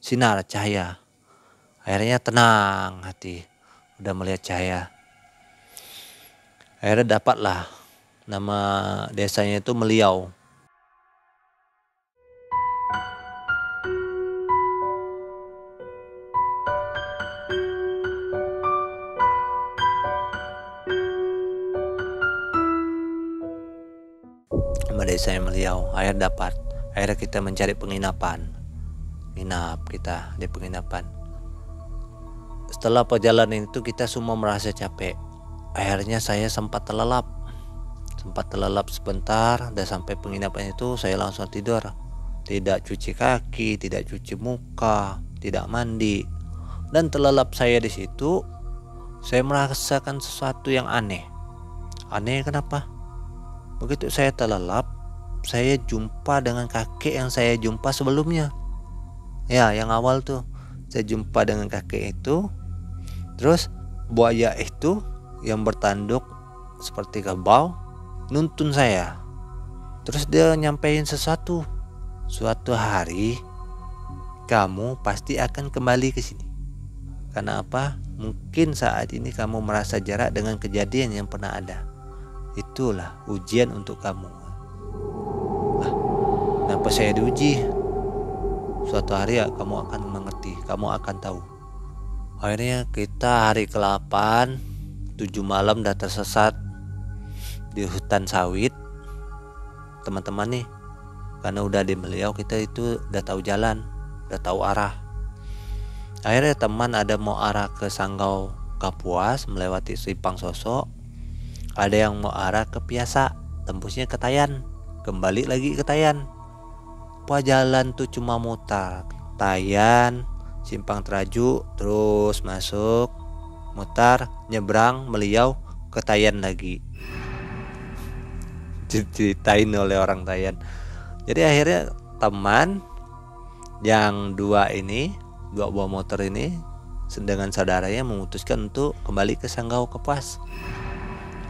sinar cahaya. Akhirnya tenang hati, udah melihat cahaya. Akhirnya dapatlah nama desanya itu Meliau. Nama desanya Meliau. Akhirnya dapat. Akhirnya kita mencari penginapan. Nginap kita di penginapan. Setelah perjalanan itu kita semua merasa capek. Akhirnya saya sempat terlelap sebentar. Dan sampai penginapan itu saya langsung tidur. Tidak cuci kaki, tidak cuci muka, tidak mandi. Dan terlelap saya di situ, saya merasakan sesuatu yang aneh. Aneh kenapa? Begitu saya terlelap, saya jumpa dengan kakek yang saya jumpa sebelumnya. Ya, yang awal tuh saya jumpa dengan kakek itu. Terus buaya itu yang bertanduk seperti kerbau nuntun saya. Terus dia nyampein sesuatu. Suatu hari kamu pasti akan kembali ke sini. Karena apa? Mungkin saat ini kamu merasa jarak dengan kejadian yang pernah ada. Itulah ujian untuk kamu. Kenapa saya diuji? Suatu hari ya kamu akan mengerti, kamu akan tahu. Akhirnya kita hari ke-8, 7 malam dah tersesat di hutan sawit. Teman-teman nih, karena udah di Meliau, kita itu udah tahu jalan, udah tahu arah. Akhirnya teman ada mau arah ke Sanggau Kapuas melewati Sipang Sosok. Ada yang mau arah ke Piasa, tembusnya ke Tayan, kembali lagi ke Tayan. Jalan tuh cuma mutar Tayan, Simpang Teraju, terus masuk, mutar, nyebrang, Meliau, ke Tayan lagi. Diceritain oleh orang Tayan. Jadi akhirnya teman yang dua buah motor ini dengan saudaranya memutuskan untuk kembali ke Sanggau Kapuas.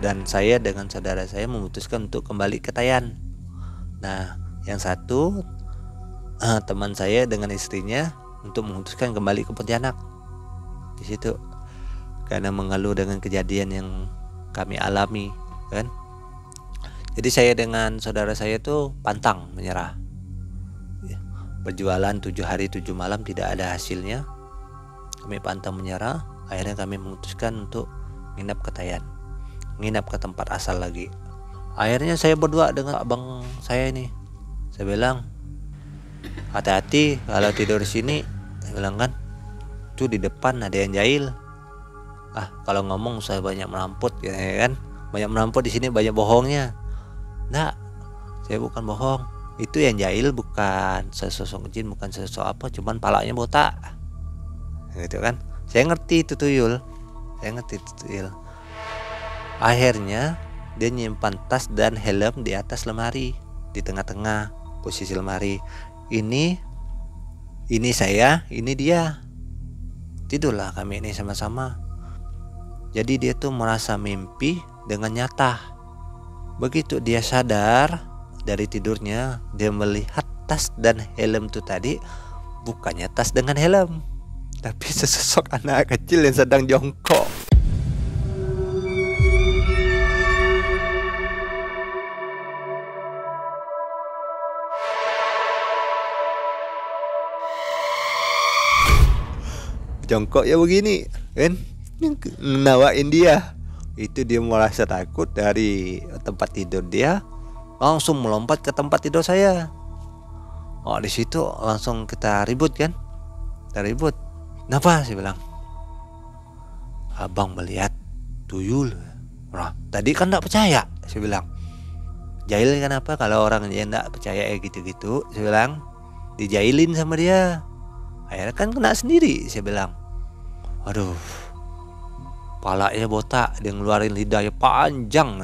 Dan saya dengan saudara saya memutuskan untuk kembali ke Tayan. Nah, yang satu teman saya dengan istrinya untuk memutuskan kembali ke Pontianak. Di situ karena mengeluh dengan kejadian yang kami alami, kan. Jadi saya dengan saudara saya tuh pantang menyerah. Berjualan 7 hari 7 malam tidak ada hasilnya. Kami pantang menyerah. Akhirnya kami memutuskan untuk nginap ke Tayan, nginap ke tempat asal lagi. Akhirnya saya berdua dengan abang saya ini. Saya bilang, hati-hati kalau tidur di sini. Saya bilang kan, tuh di depan ada yang jahil. Kalau ngomong saya banyak meramput, ya kan? Banyak meramput di sini, banyak bohongnya. Nah, saya bukan bohong. Itu yang jahil bukan sesosok jin, bukan sesosok apa, cuman palanya botak. Gitu kan? Saya ngerti itu tuyul. Akhirnya dia nyimpan tas dan helm di atas lemari, di tengah-tengah posisi lemari. Ini saya, ini dia. Tidurlah kami ini sama-sama. Jadi dia tuh merasa mimpi dengan nyata. Begitu dia sadar dari tidurnya, dia melihat tas dan helm itu tadi bukannya tas dengan helm, tapi sesosok anak kecil yang sedang jongkok. Jongkok ya begini, kan? Nawain dia. Itu dia merasa takut dari tempat tidur dia, langsung melompat ke tempat tidur saya. Di situ langsung kita ribut kan? Kita ribut. Kenapa? Saya bilang. Abang melihat tuyul. Tadi kan enggak percaya. Saya bilang. Jahil kenapa kalau orang yang enggak percaya gitu-gitu? Saya bilang. Dijailin sama dia. Akhirnya kan kena sendiri. Saya bilang. Aduh. Palanya botak, dia ngeluarin lidahnya panjang.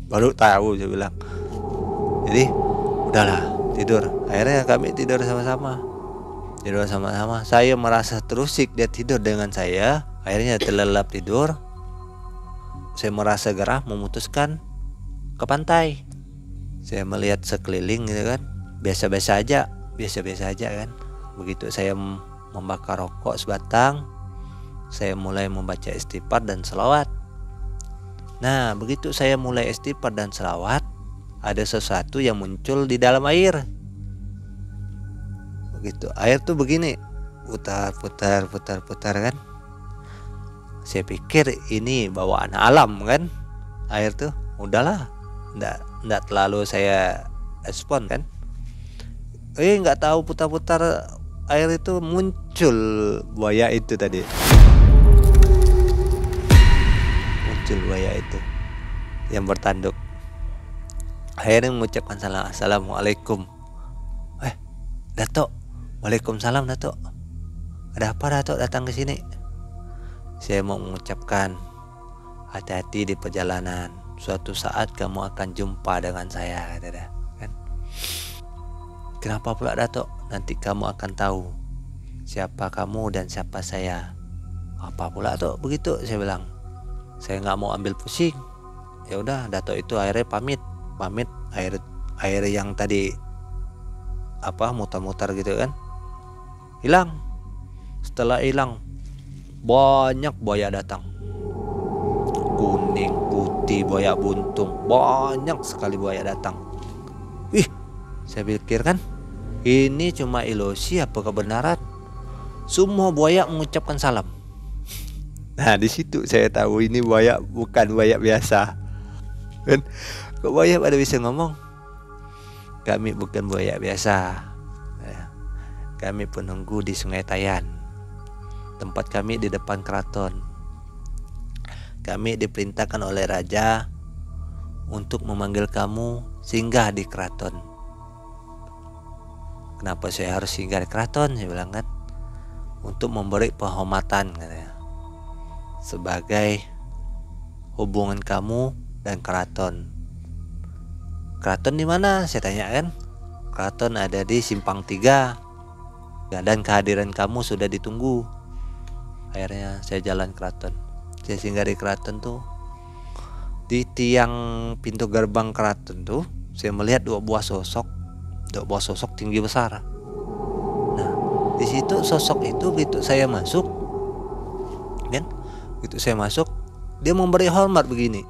Baru tahu, saya bilang. Jadi udahlah, tidur. Akhirnya kami tidur sama-sama. Saya merasa terusik, dia tidur dengan saya. Akhirnya terlelap tidur. Saya merasa gerah, memutuskan ke pantai. Saya melihat sekeliling gitu kan, biasa-biasa aja kan. begitu saya membakar rokok sebatang, saya mulai membaca istighfar dan selawat. Nah, begitu saya mulai istighfar dan selawat, ada sesuatu yang muncul di dalam air. Begitu air tuh begini, putar kan. Saya pikir ini bawaan alam kan, air tuh. Udahlah, enggak terlalu saya respon kan. Nggak tahu putar-putar air itu muncul buaya itu tadi. Muncul buaya itu yang bertanduk. Akhirnya mengucapkan salam, assalamualaikum. Datuk, waalaikumsalam Datuk. Ada apa Datuk datang ke sini? Saya mau mengucapkan hati-hati di perjalanan. Suatu saat kamu akan jumpa dengan saya, kata dia. Kan? Kenapa pula Datuk? Nanti kamu akan tahu siapa kamu dan siapa saya. Apa pula Datuk? Begitu saya bilang. Saya nggak mau ambil pusing. Ya udah, Datuk itu akhirnya pamit air yang tadi mutar-mutar gitu kan, hilang. Setelah hilang, banyak buaya datang, kuning, putih, buaya buntung, banyak sekali buaya datang. Saya pikir kan ini cuma ilusi apa kebenaran. Semua buaya mengucapkan salam. Nah, di situ saya tahu ini buaya bukan buaya biasa. Kan kok buaya pada bisa ngomong? Kami bukan buaya biasa. Kami penunggu di Sungai Tayan. Tempat kami di depan keraton. Kami diperintahkan oleh raja untuk memanggil kamu singgah di keraton. Kenapa saya harus singgah di keraton? Saya bilang kan, untuk memberi penghormatan katanya, sebagai hubungan kamu dan keraton. Keraton di mana? Saya tanya kan. Keraton ada di Simpang 3. Dan kehadiran kamu sudah ditunggu. Akhirnya saya jalan keraton. Saya singgah di keraton tuh. Di tiang pintu gerbang keraton tuh, saya melihat dua buah sosok tinggi besar. Nah, di situ sosok itu begitu saya masuk, kan? Begitu saya masuk, dia memberi hormat begini.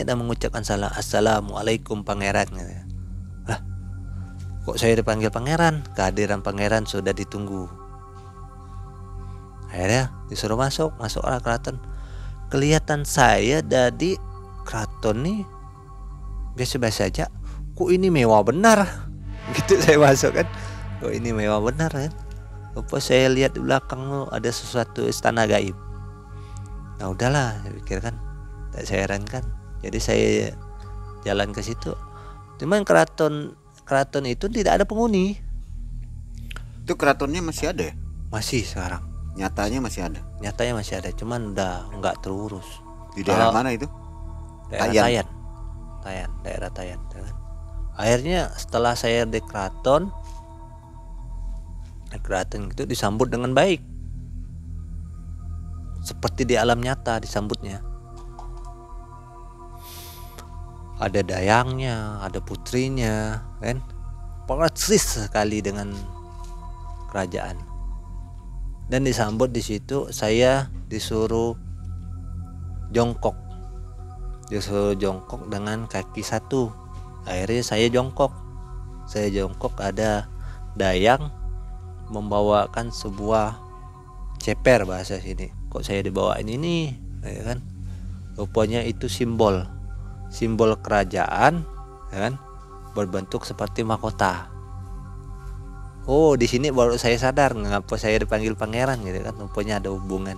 Dan mengucapkan salam, assalamualaikum pangeran. Kok saya dipanggil pangeran? Kehadiran pangeran sudah ditunggu. Akhirnya disuruh masuklah keraton. Kelihatan saya dari keraton nih biasa-biasa aja. Kok ini mewah benar? Gitu saya masuk kan. Kok ini mewah benar kan? Lupa saya lihat di belakang ada sesuatu istana gaib. Nah udahlah, saya pikir kan, tak saya herankan. Jadi saya jalan ke situ. Cuman keraton itu tidak ada penghuni. Itu keratonnya masih ada ya? Masih sekarang. Nyatanya masih ada. Cuman udah nggak terurus. Di daerah mana itu? Daerah Tayan. Akhirnya setelah saya di keraton itu disambut dengan baik, seperti di alam nyata disambutnya. Ada dayangnya, ada putrinya, kan? Persis sekali dengan kerajaan. Dan disambut di situ, saya disuruh jongkok dengan kaki satu. Akhirnya saya jongkok, ada dayang membawakan sebuah ceper bahasa sini. Kok saya dibawain ini, ya kan? Rupanya itu simbol kerajaan, ya kan? Berbentuk seperti mahkota. Oh, di sini baru saya sadar mengapa saya dipanggil pangeran gitu kan. Rupanya ada hubungan.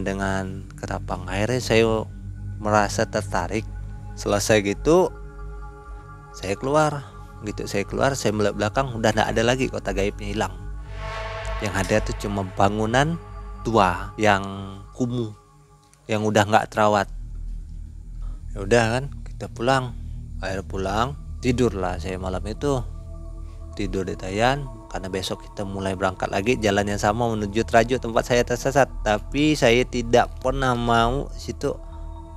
Dengan Ketapang. Akhirnya saya merasa tertarik. Selesai gitu saya keluar. Saya melihat belakang, udah tidak ada lagi, kota gaibnya hilang. Yang ada tuh cuma bangunan tua yang kumuh, yang udah nggak terawat. Ya udah kan, kita pulang. Akhirnya pulang, tidurlah saya malam itu. Tidur di Tayan, karena besok kita mulai berangkat lagi jalan yang sama menuju Trajo tempat saya tersesat. Tapi saya tidak pernah mau situ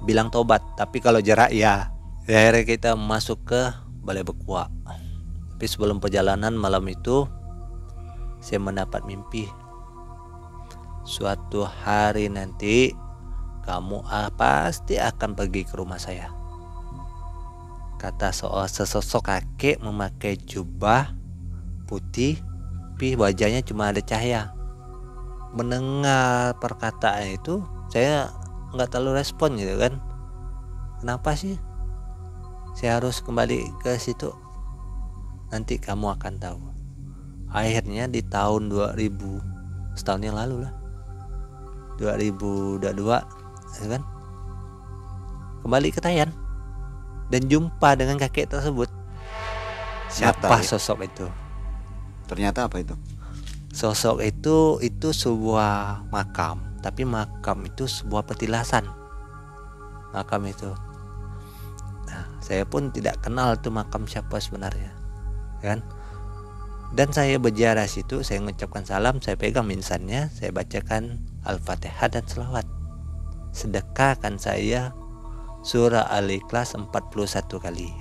bilang tobat. Tapi kalau jarak ya. Akhirnya kita masuk ke Balai Bekuak. Tapi sebelum perjalanan malam itu, saya mendapat mimpi. Suatu hari nanti kamu pasti akan pergi ke rumah saya, kata sesosok kakek memakai jubah putih, tapi wajahnya cuma ada cahaya. Mendengar perkataan itu, saya nggak terlalu respon gitu kan. Kenapa sih saya harus kembali ke situ? Nanti kamu akan tahu. Akhirnya di tahun 2000, setahun yang lalu lah, 2022 gitu kan, kembali ke Tayan dan jumpa dengan kakek tersebut. Siapa sosok itu? Ternyata apa itu? Sosok itu sebuah makam, tapi makam itu sebuah petilasan. Makam itu, nah, saya pun tidak kenal tuh makam siapa sebenarnya, kan? Dan saya berziarah situ, saya mengucapkan salam, saya pegang minsannya, saya bacakan Al-Fatihah dan selawat. Sedekahkan saya surah Al-Ikhlas 41 kali.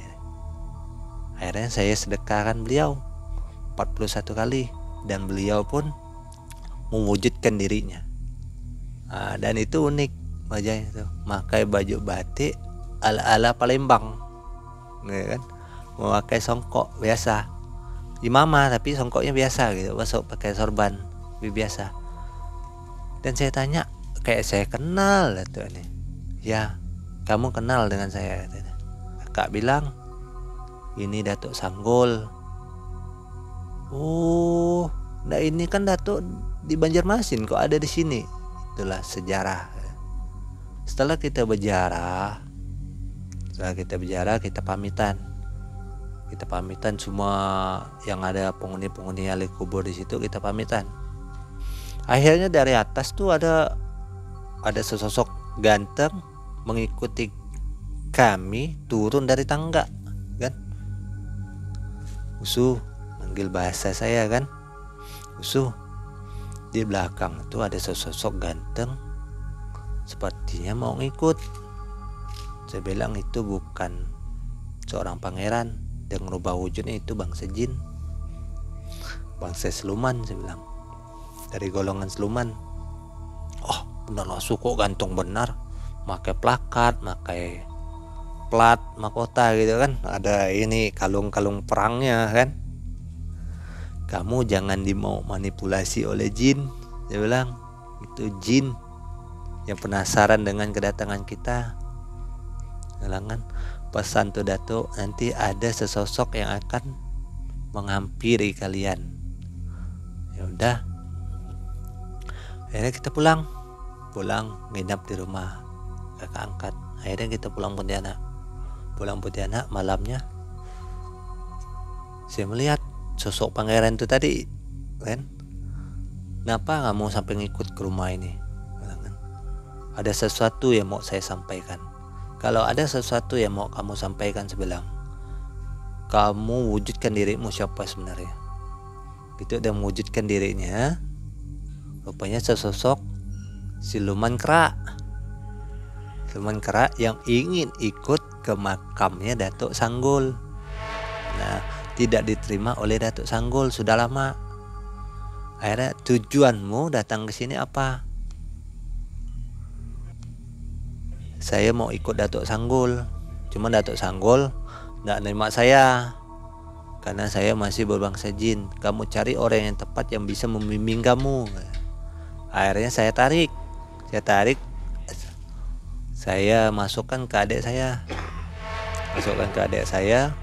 Akhirnya saya sedekahkan beliau 41 kali, dan beliau pun mewujudkan dirinya. Dan itu unik wajahnya itu, pakai baju batik ala-ala Palembang, ya kan? Memakai songkok biasa, imamah tapi songkoknya biasa gitu, masuk pakai sorban biasa. Dan saya tanya, kayak saya kenal tuh ini. Ya, kamu kenal dengan saya? Kakak bilang, ini Datuk Sanggol. Oh, nah ini kan Datuk di Banjarmasin, kok ada di sini? Itulah sejarah. Setelah kita berziarah, kita pamitan. Kita pamitan semua yang ada penghuni-penghuni ahli kubur di situ, kita pamitan. Akhirnya dari atas tuh ada sesosok ganteng mengikuti kami turun dari tangga, kan? Usuh, manggil bahasa saya kan. Usuh. Di belakang itu ada sesosok ganteng, sepertinya mau ngikut. Saya bilang itu bukan seorang pangeran, dan merubah wujudnya itu bangsa jin, bangsa siluman, saya bilang, dari golongan siluman. Oh benar lah, kok ganteng benar, pakai plakat, pakai plat mahkota gitu kan, ada ini kalung-kalung perangnya kan. Kamu jangan dimau manipulasi oleh jin, saya bilang. Itu jin yang penasaran dengan kedatangan kita. Bilangan pesan tuh Datuk, nanti ada sesosok yang akan menghampiri kalian. Ya udah, akhirnya kita pulang nginap di rumah kakak angkat. Akhirnya kita pulang Pontianak malamnya. Saya melihat sosok pangeran itu tadi, kan? Kenapa kamu sampai ngikut ke rumah ini? Ada sesuatu yang mau saya sampaikan. Kalau ada sesuatu yang mau kamu sampaikan, sebilang, kamu wujudkan dirimu siapa sebenarnya. Itu dia mewujudkan dirinya. Rupanya sesosok siluman kera. Siluman kera yang ingin ikut ke makamnya Datuk Sanggol. Nah, tidak diterima oleh Datuk Sanggol sudah lama. Akhirnya, tujuanmu datang ke sini apa? Saya mau ikut Datuk Sanggol. Cuma Datuk Sanggol tidak nerima saya, karena saya masih berbangsa jin. Kamu cari orang yang tepat yang bisa membimbing kamu. Akhirnya saya tarik. Saya masukkan ke adik saya.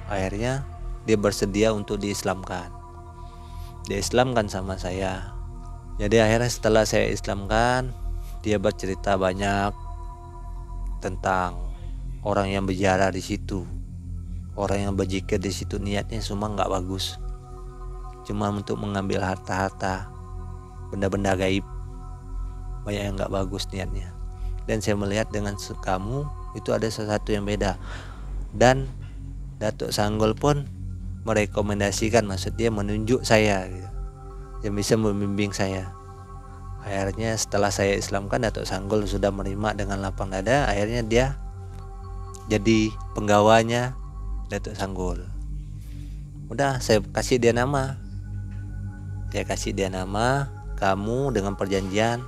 Akhirnya dia bersedia untuk diislamkan. Dia islamkan sama saya. Jadi akhirnya setelah saya islamkan, dia bercerita banyak tentang orang yang berziarah di situ, orang yang berzikir di situ, niatnya semua nggak bagus, cuma untuk mengambil harta-harta, benda-benda gaib, banyak yang nggak bagus niatnya. Dan saya melihat dengan kamu itu ada sesuatu yang beda. Dan Datuk Sanggol pun merekomendasikan, maksudnya menunjuk saya gitu, yang bisa membimbing saya. Akhirnya setelah saya islamkan, Datuk Sanggol sudah menerima dengan lapang dada. Akhirnya dia jadi penggawanya Datuk Sanggol. Udah saya kasih dia nama. Saya kasih dia nama, kamu dengan perjanjian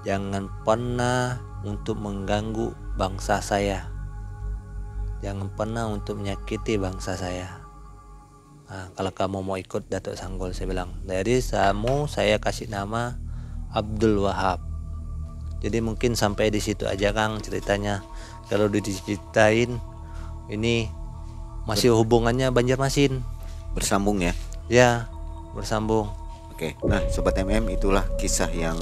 jangan pernah untuk mengganggu bangsa saya. Jangan pernah untuk menyakiti bangsa saya. Nah, kalau kamu mau ikut Datuk Sanggol, saya bilang. Jadi saya kasih nama Abdul Wahab. Jadi mungkin sampai di situ aja Kang ceritanya. Kalau diceritain ini masih hubungannya Banjarmasin. Bersambung ya. Ya, bersambung. Oke. Nah, Sobat MM, itulah kisah yang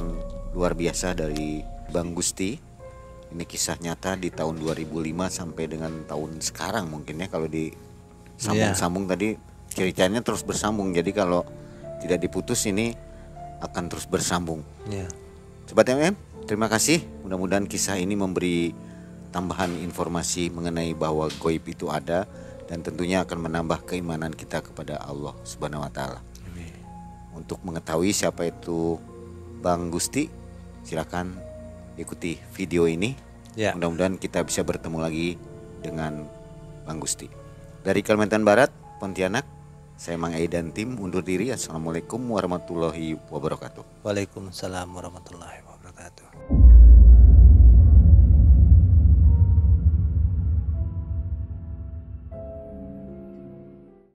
luar biasa dari Bang Gusti. Ini kisah nyata di tahun 2005 sampai dengan tahun sekarang mungkin ya, kalau di sambung-sambung tadi ceritanya terus bersambung. Jadi kalau tidak diputus ini akan terus bersambung. Ya. Sobat MM, terima kasih. Mudah-mudahan kisah ini memberi tambahan informasi mengenai bahwa goib itu ada dan tentunya akan menambah keimanan kita kepada Allah Subhanahu wa taala. Untuk mengetahui siapa itu Bang Gusti, silakan ikuti video ini. Ya. Mudah-mudahan kita bisa bertemu lagi dengan Bang Gusti. Dari Kalimantan Barat, Pontianak, saya Mang Aidan Tim undur diri. Assalamualaikum warahmatullahi wabarakatuh. Waalaikumsalam warahmatullahi wabarakatuh.